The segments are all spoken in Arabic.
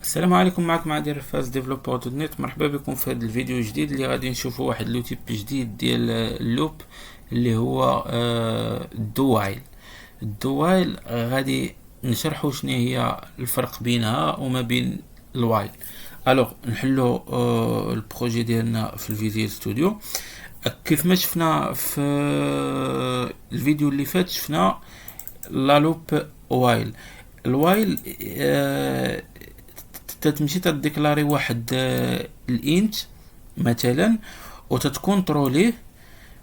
السلام عليكم، معكم عادل رفاس ديفلوبر دوت نت. مرحبا بكم في هذا الفيديو الجديد اللي غادي نشوفوا واحد لوتيب جديد ديال اللوب اللي هو الدوايل غادي نشرحوا شنو هي الفرق بينها وما بين الوايل. الوغ نحلوا البروجي ديالنا في الفيزيوال ستوديو. كيف ما شفنا في الفيديو اللي فات، شفنا لا لوب وايل. الوايل تمشي تديكلاري واحد الانت مثلا وتتكونتروليه،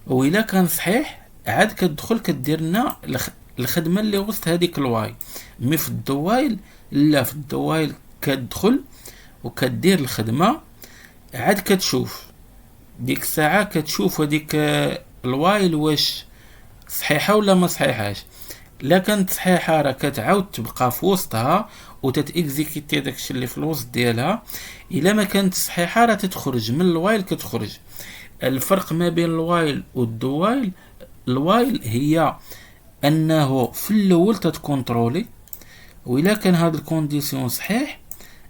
وإلا كان صحيح عاد كتدخل كدير لنا الخدمه اللي وسط هذيك الوايل. مي في الدوايل لا، في الدوايل كتدخل وكدير الخدمه، عاد كتشوف ديك الساعه كتشوف هذيك الوايل واش صحيحه ولا ما صحيحاش. لا كانت صحيحه راه كتعاود تبقى في وسطها وتتيكزيكيتي داكشي اللي في الوسط ديالها. الا ما كانت صحيحه راه تتخرج من الوايل كتخرج. الفرق ما بين الوايل والدوايل، الوايل هي انه في الاول تتكونترولي، وإلا كان هذا الكونديسيون صحيح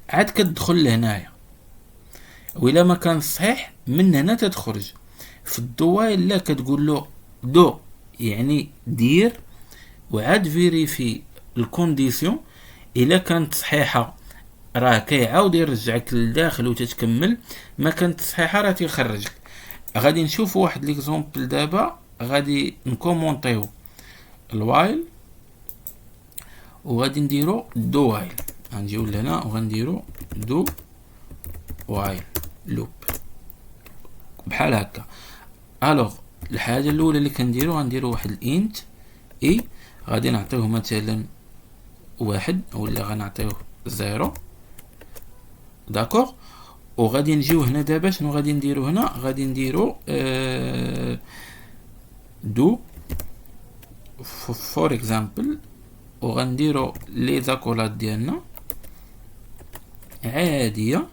عاد كتدخل لهنايا، وإلا ما كان صحيح من هنا تتخرج. في الدوايل لا، كتقول له دو يعني دير، وعاد فيريفي الكونديسيون. الا كانت صحيحه راه كيعاود يرجعك للداخل وتتكمل، ما كانت صحيحه راه تيخرجك. غادي نشوف واحد ليكزومبل دابا، غادي نكومونطيو الوايل وغادي نديرو دو وايل. غنجيو لهنا وغنديرو دو وايل لوب بحال هكا. الوغ الحاجه الاولى اللي كنديرو غنديرو واحد الانت اي، غادي نعطيوه مثلا واحد ولا غنعطيوه زيرو. داكوغ. وغادي نجيو هنا دابا شنو غادي نديرو هنا؟ غادي نديرو دو فور اكزامبل، وغنديرو لي زاكولات ديالنا عاديه،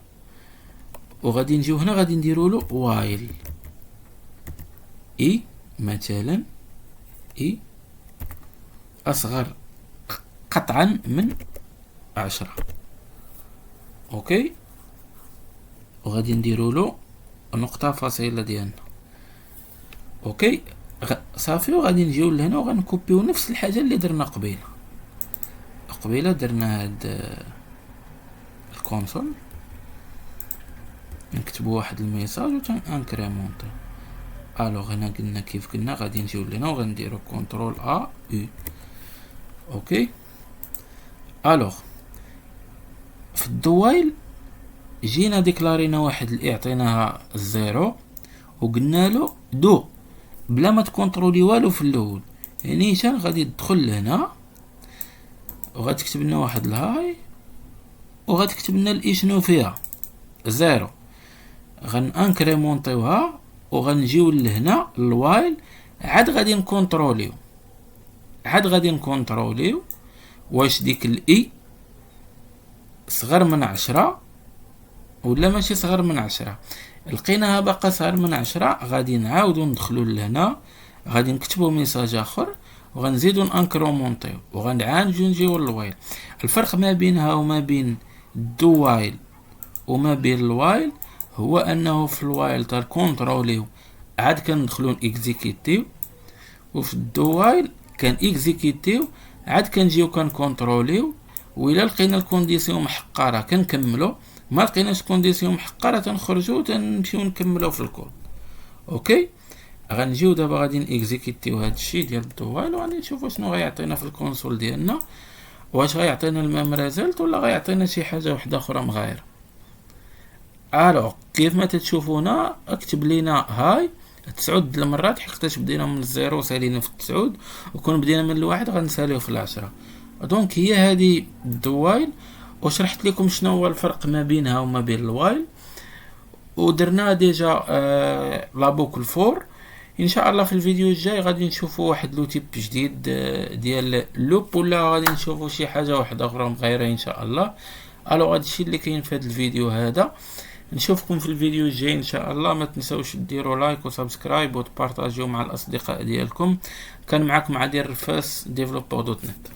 وغادي نجيو هنا غادي نديرو له وايل اي مثلا اي اصغر قطعا من 10. اوكي، وغادي نديرو له نقطه فاصله ديالنا. اوكي صافي، وغادي نجيو لهنا وغنكوبيو نفس الحاجه اللي درنا قبيله درنا هاد الكونسول، نكتبوا واحد الميساج وتنكريمونطي. الوغ هنا قلنا كيف قلنا غادي نجيو لهنا وغنديرو كنترول ا يو. اوكي. الوغ في الدوايل جينا ديكلارينا واحد اللي عطيناها الزيرو وقلنا له دو بلا ما تكونترولي والو في الاول. نيشان غادي تدخل لهنا وغتكتب لنا واحد الهاي وغتكتب لنا الاي شنو فيها زيرو. غنانكريمونطيوها وغنجيو لهنا الوايل، عاد غادي نكونتروليو واش ديك الاي صغر من 10 ولا ماشي صغر من 10. لقيناها باقا صغر من 10، غادي نعاودو ندخلو لهنا، غادي نكتبو ميساج اخر وغنزيدو نانكرومونطيو وغنعالجو نجيو للوايل. الفرق ما بينها وما بين الدوايل وما بين الوايل هو انه في الوايل تكونتروليو عاد كندخلو اكزيكيتيو، وفي الدوايل كان اكزيكيتيو عاد كنجيو كنكونتروليو، وإلا لقينا الكونديسيون محقره كنكملو، ما لقيناش كونديسيون محقره تنخرجو تنمشيو نكملو في الكود. اوكي، غنجيو دابا غادي نيكزيكيتيو هاد الشيء ديال الدوايل وغادي نشوفو شنو غيعطينا في الكونسول ديالنا، واش غيعطينا الميم ريزلت ولا غيعطينا شي حاجه وحده اخرى مغايره. الوغ كيف ما تتشوفونا اكتب لينا هاي 9 المرات، حقاش بدينا من الزيرو سالينا في 9، وكون بدينا من الواحد غنساليو في 10. دونك هي هذه الدوايل، وشرحت لكم شنو هو الفرق ما بينها وما بين الوايل، ودرنا ديجا لا بوكل فور. ان شاء الله في الفيديو الجاي غادي نشوفوا واحد لوتيب جديد ديال اللوب، ولا غادي نشوفوا شي حاجه واحده اخرى مغيره ان شاء الله. الو هذا الشيء اللي كاين في هذا الفيديو هذا. نشوفكم في الفيديو الجاي ان شاء الله. ما تنسوش ديروا لايك وسبسكرايب وتبارطاجيو مع الاصدقاء ديالكم. كان معكم عادل رفاس ديفلوبر دوت نت.